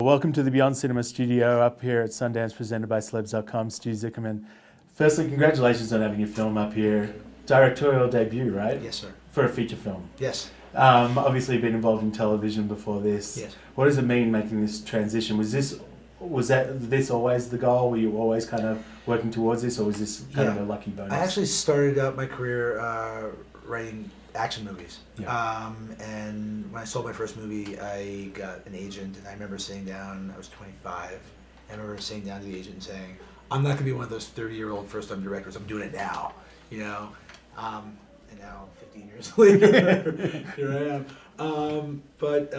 Welcome to the Beyond Cinema studio up here at Sundance, presented by Celebs.com. Stu Zicherman. Firstly, congratulations on having your film up here. Directorial debut, right? Yes, sir. For a feature film. Yes. Obviously, you've been involved in television before this. Yes. What does it mean making this transition? Was this always the goal? Were you always kind of working towards this, or was this kind of a lucky bonus? I actually started out my career writing action movies. Yeah. And when I sold my first movie, I got an agent, and I remember sitting down, I was 25, I remember sitting down to the agent and saying, I'm not going to be one of those 30-year-old first-time directors, I'm doing it now, you know? And now, 15 years later, here I am. But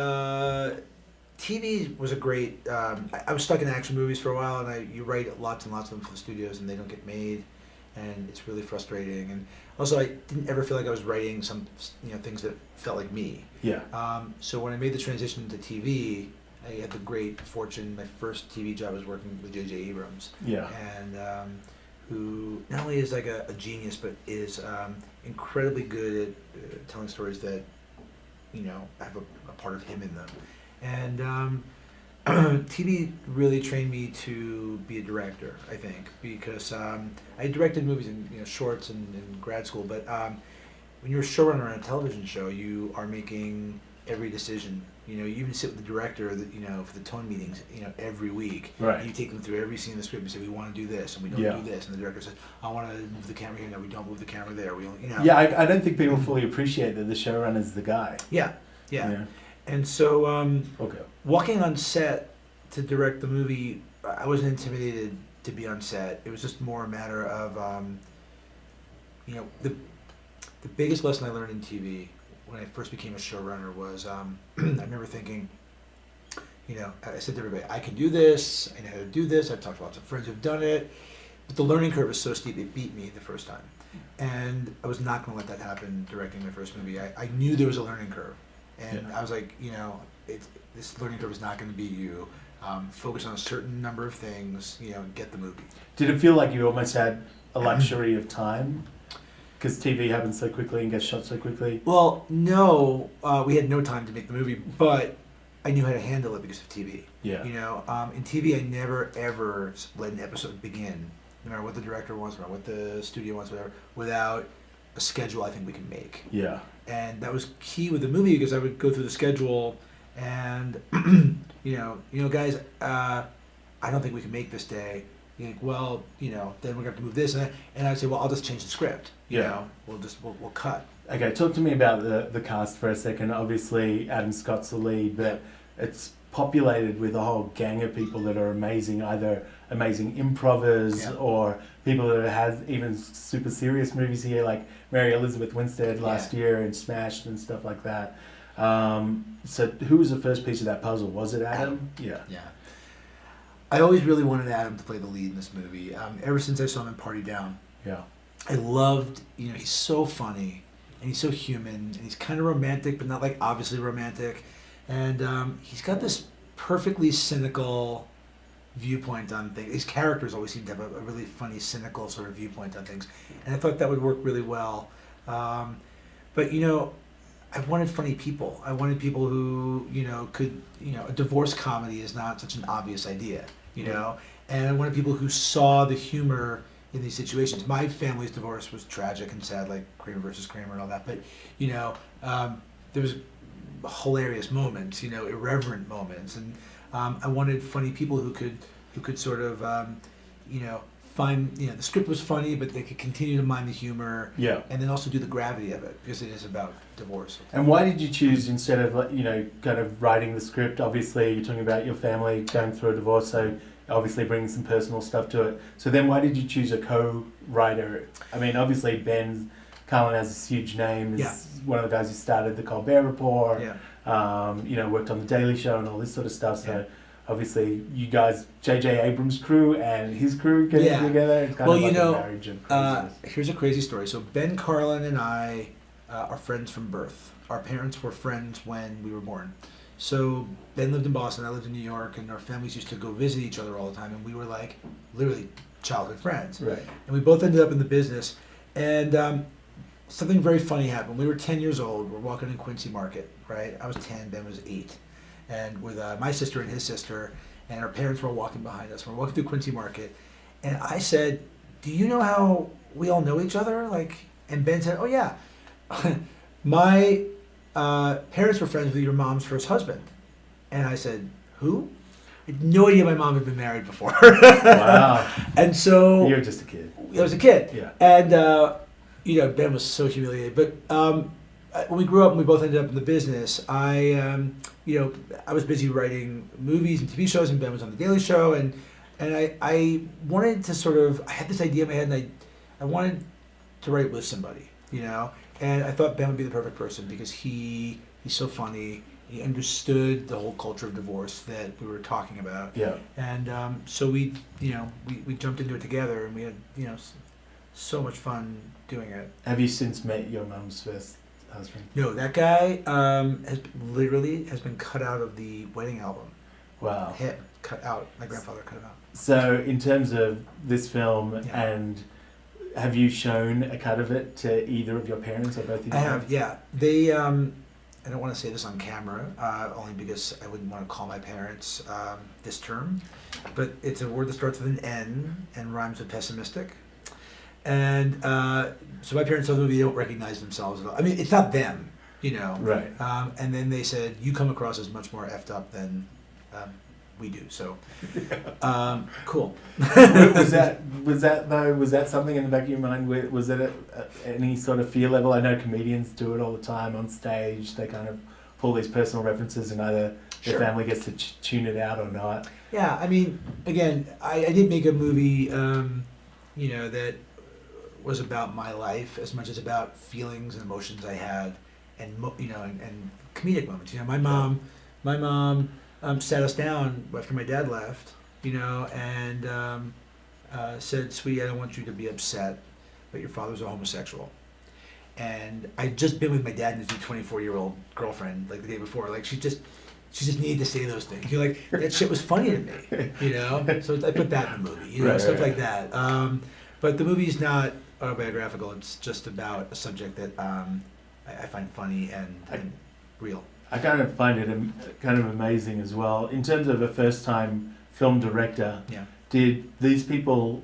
TV was a great, I was stuck in action movies for a while, and you write lots and lots of them for the studios, and they don't get made, and it's really frustrating. And also, I didn't ever feel like I was writing some, things that felt like me. Yeah. So when I made the transition to TV, I had the great fortune. My first TV job was working with J.J. Abrams. Yeah. And who not only is like a genius, but is incredibly good at telling stories that, have a part of him in them. And TV really trained me to be a director, I think, because I directed movies and shorts in grad school. But when you're a showrunner on a television show, you are making every decision. You even sit with the director, for the tone meetings, every week. Right. You take them through every scene in the script and say, we want to do this and we don't do this, and the director says, I want to move the camera here. No, we don't move the camera there. We only, Yeah, I don't think people fully appreciate that the showrunner's the guy. Yeah. And so, walking on set to direct the movie, I wasn't intimidated to be on set. It was just more a matter of, the biggest lesson I learned in TV when I first became a showrunner was, I remember thinking, I said to everybody, I can do this, I know how to do this, I've talked to lots of friends who've done it, but the learning curve is so steep, it beat me the first time. And I was not going to let that happen directing my first movie. I knew there was a learning curve. And I was like, this learning curve is not going to be you. Focus on a certain number of things, get the movie. Did it feel like you almost had a luxury of time? Because TV happens so quickly and gets shot so quickly? Well, no, we had no time to make the movie, but I knew how to handle it because of TV. Yeah. In TV, I never, ever let an episode begin, no matter what the director wants, no matter what the studio wants, whatever, without a schedule I think we can make. Yeah. And that was key with the movie because I would go through the schedule and, guys, I don't think we can make this day. You're like, well, then we're going to have to move this. And I'd say, well, I'll just change the script. We'll cut. Okay, talk to me about the cast for a second. Obviously, Adam Scott's the lead, but it's populated with a whole gang of people that are amazing, either amazing improvers or people that have even super serious movies here, like Mary Elizabeth Winstead last year and Smashed and stuff like that. So who was the first piece of that puzzle? Was it Adam? Yeah. I always really wanted Adam to play the lead in this movie. Ever since I saw him in Party Down. Yeah. I loved, he's so funny and he's so human and he's kind of romantic, but not like obviously romantic. And he's got this perfectly cynical viewpoint on things. His characters always seem to have a really funny, cynical sort of viewpoint on things. And I thought that would work really well. But, I wanted funny people. I wanted people who, could, a divorce comedy is not such an obvious idea, and I wanted people who saw the humor in these situations. My family's divorce was tragic and sad, like Kramer versus Kramer and all that, but, there was hilarious moments, irreverent moments, and I wanted funny people who could sort of, find, the script was funny, but they could continue to mind the humor, and then also do the gravity of it, because it is about divorce. And why did you choose, instead of, kind of writing the script, obviously you're talking about your family going through a divorce, so obviously bringing some personal stuff to it. So then why did you choose a co-writer? I mean, obviously Ben Carlin has this huge name, is one of the guys who started the Colbert Report, worked on The Daily Show and all this sort of stuff, so obviously you guys, J.J. Abrams' crew and his crew getting together, it's kind of like a marriage of craziness. Here's a crazy story. So Ben Carlin and I are friends from birth. Our parents were friends when we were born. So Ben lived in Boston, I lived in New York, and our families used to go visit each other all the time, and we were like literally childhood friends. Right. And we both ended up in the business, and something very funny happened. We were 10 years old, we're walking in Quincy Market, right? I was 10, Ben was 8. and with my sister and his sister, and our parents were all walking behind us. We're walking through Quincy Market, and I said, "Do you know how we all know each other?" And Ben said, "Oh yeah, my parents were friends with your mom's first husband." And I said, "Who?" I had no idea my mom had been married before. Wow. And so You were just a kid. I was a kid. Yeah. And Ben was so humiliated. But when we grew up and we both ended up in the business, I was busy writing movies and TV shows, and Ben was on The Daily Show, and I wanted to I had this idea in my head, and I wanted to write with somebody, and I thought Ben would be the perfect person because he's so funny. He understood the whole culture of divorce that we were talking about. Yeah. And so we jumped into it together, and we had so much fun doing it. Have you since met your mum's first husband? No, that guy has been cut out of the wedding album. Wow. Cut out. My grandfather cut it out. So in terms of this film, Yeah. and have you shown a cut of it to either of your parents or both of you? I have, yeah. They I don't want to say this on camera, only because I wouldn't want to call my parents this term, but it's a word that starts with an N and rhymes with pessimistic. And so my parents saw the movie, they don't recognize themselves at all. I mean, it's not them, Right. And then they said, "You come across as much more effed up than we do." So, cool. was that something in the back of your mind? Was it any sort of fear level? I know comedians do it all the time on stage. They kind of pull these personal references, and either Sure. their family gets to tune it out or not. Yeah, I mean, again, I did make a movie, that was about my life as much as about feelings and emotions I had, and and comedic moments. My mom sat us down after my dad left, and said, "Sweetie, I don't want you to be upset, but your father's a homosexual." And I'd just been with my dad and his 24-year-old girlfriend the day before. She just needed to say those things. That shit was funny to me, So I put that in the movie, stuff like that. But the movie's not autobiographical. It's just about a subject that I find funny and real. I kind of find it kind of amazing as well. In terms of a first-time film director, Yeah. did these people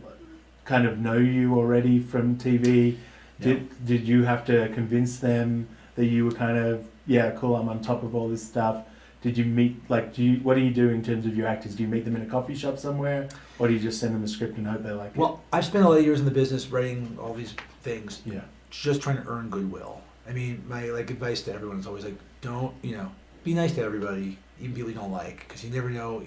kind of know you already from TV? No. Did you have to convince them that you were kind of, yeah, cool, I'm on top of all this stuff? Did you meet, what do you do in terms of your actors? Do you meet them in a coffee shop somewhere? Or do you just send them a script and hope they like it? Well, I've spent a lot of years in the business writing all these things, Yeah. just trying to earn goodwill. I mean, my advice to everyone is always don't, be nice to everybody, even people you don't like, because you never know,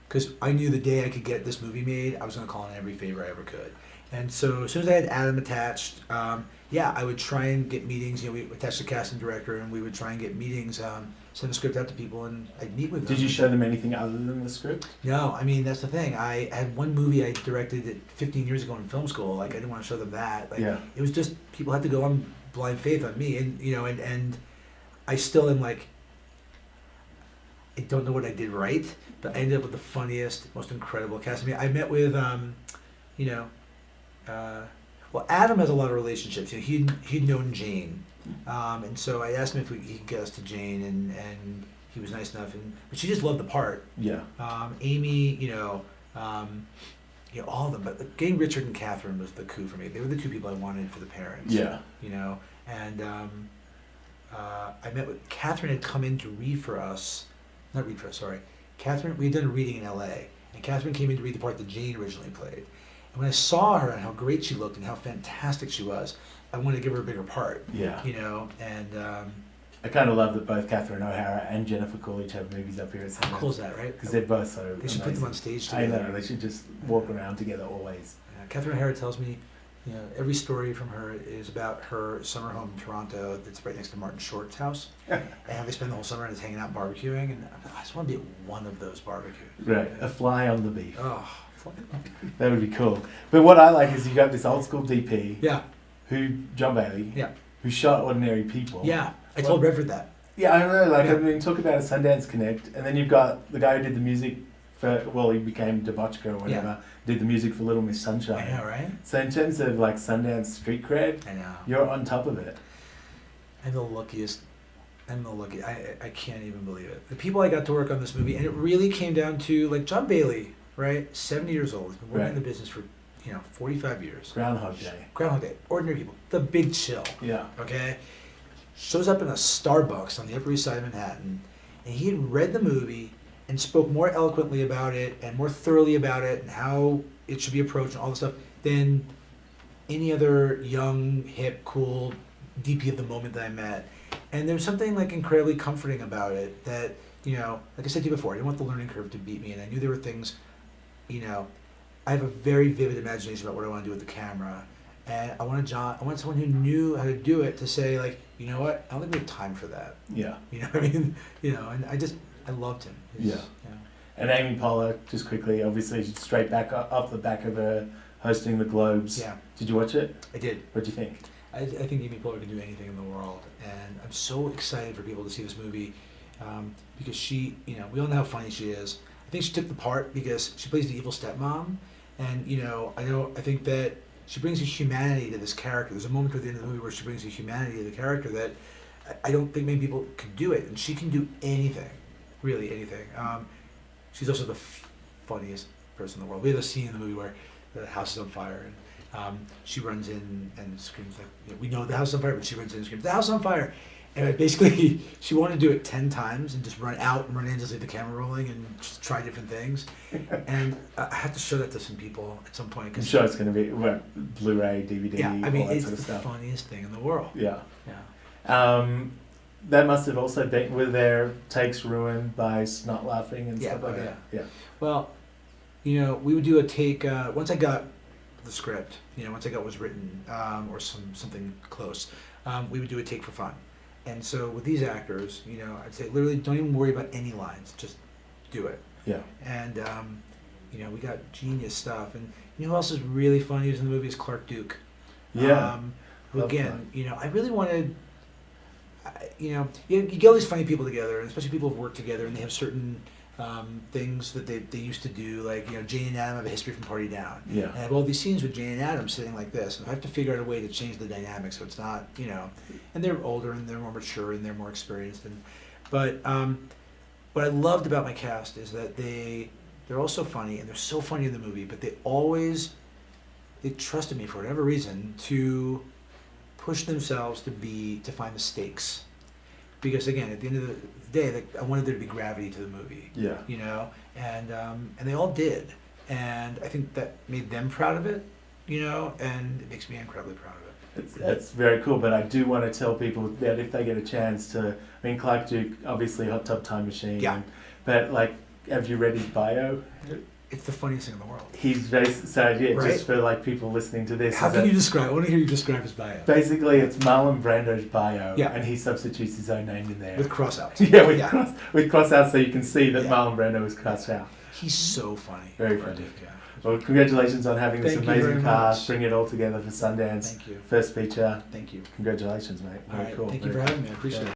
because I knew the day I could get this movie made, I was going to call in every favor I ever could. And so as soon as I had Adam attached, I would try and get meetings. We attached the casting director, and we would try and get meetings, send the script out to people, and I'd meet with them. Did you show them anything other than the script? No, I mean, that's the thing. I had one movie I directed 15 years ago in film school. I didn't want to show them that. Yeah. It was just, people had to go on blind faith on me, and and I still am I don't know what I did right, but I ended up with the funniest, most incredible cast. I mean, I met with, Adam has a lot of relationships. He'd known Jane, and so I asked him if he could get us to Jane, and he was nice enough. But she just loved the part. Yeah. Amy, all of them. But getting Richard and Catherine was the coup for me. They were the two people I wanted for the parents. Yeah. And I met with Catherine had come in to read for us. Not read for us, sorry. Catherine, we had done a reading in L.A., and Catherine came in to read the part that Jane originally played. And when I saw her and how great she looked and how fantastic she was, I wanted to give her a bigger part. Yeah. And I kind of love that both Catherine O'Hara and Jennifer Coolidge have movies up here at how cool is that, right? Because they're both so They should amazing. put them on stage I together. know, they should just walk around together always. Catherine O'Hara tells me, every story from her is about her summer home in Toronto that's right next to Martin Short's house. And how they spend the whole summer just hanging out barbecuing. And I just want to be at one of those barbecues. Right, a fly on the beef. Oh, That would be cool. But what I like is you got this old school DP, yeah, John Bailey, yeah, who shot Ordinary People. yeah. I told Redford that. Yeah, I know. Yeah. I mean, talk about a Sundance Connect, and then you've got the guy who did the music for. Well, he became Devotchka or whatever. Yeah. Did the music for Little Miss Sunshine. I know, right? So in terms of Sundance street cred, I know. you're on top of it. I'm the luckiest I'm gonna look. I can't even believe it. The people I got to work on this movie, and it really came down to like John Bailey, right? 70 years old. He's been working in the business for 45 years. Groundhog Day. Groundhog Day. Ordinary people. The Big Chill. Yeah. Okay. Shows up in a Starbucks on the Upper East Side of Manhattan, and he had read the movie and spoke more eloquently about it and more thoroughly about it and how it should be approached and all this stuff than any other young, hip, cool DP of the moment that I met. And there's something like incredibly comforting about it that, like I said to you before, I didn't want the learning curve to beat me, and I knew there were things, I have a very vivid imagination about what I want to do with the camera, and I wanted someone who knew how to do it to say, like, you know what, I don't think we have time for that. Yeah. You know what I mean? And I loved him. Yeah. And Amy Poehler, just quickly, obviously straight back off the back of her hosting the Globes. Yeah. Did you watch it? I did. What do you think? I think Amy Poehler can do anything in the world, and I'm so excited for people to see this movie because she, we all know how funny she is. I think she took the part because she plays the evil stepmom, and I think that she brings a humanity to this character. There's a moment at the end of the movie where she brings a humanity to the character that I don't think many people could do it, and she can do anything, really anything. She's also the funniest person in the world. We have a scene in the movie where the house is on fire, and she runs in and screams like, we know the house is on fire, but she runs in and screams, the house is on fire. And basically, she wanted to do it 10 times and just run out and run in, just leave the camera rolling and just try different things. And I have to show that to some people at some point. I'm sure it's going to be Blu-ray, DVD, yeah, I mean, all that it's sort of the stuff. funniest thing in the world. Yeah. Yeah. That must have also been, were their takes ruined by snot laughing and stuff like that? Yeah. Well, we would do a take, once I got the script, once I got what was written, or something close, we would do a take for fun. And so with these actors, I'd say literally don't even worry about any lines, just do it. Yeah. And, we got genius stuff. And who else is really funny who's in the movie is Clark Duke. Yeah. Who again, I really wanted, you get all these funny people together, and especially people who've worked together, and they have certain things that they used to do, like, Jane and Adam have a history from Party Down. Yeah. And I have all these scenes with Jane and Adam sitting like this, and I have to figure out a way to change the dynamic so it's not, and they're older and they're more mature and they're more experienced. But what I loved about my cast is that they're all so funny, and they're so funny in the movie, but they trusted me for whatever reason to push themselves to find the stakes. Because again, at the end of the day, I wanted there to be gravity to the movie. Yeah. And they all did, and I think that made them proud of it. And it makes me incredibly proud of it. That's very cool, but I do want to tell people that if they get a chance to, Clark Duke, obviously Hot Tub Time Machine. Yeah. But have you read his bio? It's the funniest thing in the world. He's very, right? Just for people listening to this. How can you describe? I want to hear you describe his bio. Basically, it's Marlon Brando's bio, yeah. And he substitutes his own name in there. With crossouts. Yeah, with crossouts, so you can see that Marlon Brando was crossed out. He's so funny. Very funny. Yeah. Well, congratulations on having this amazing cast, bring it all together for Sundance. Thank you. First feature. Thank you. Congratulations, mate. All right. Cool. Thank you for having me. I appreciate it.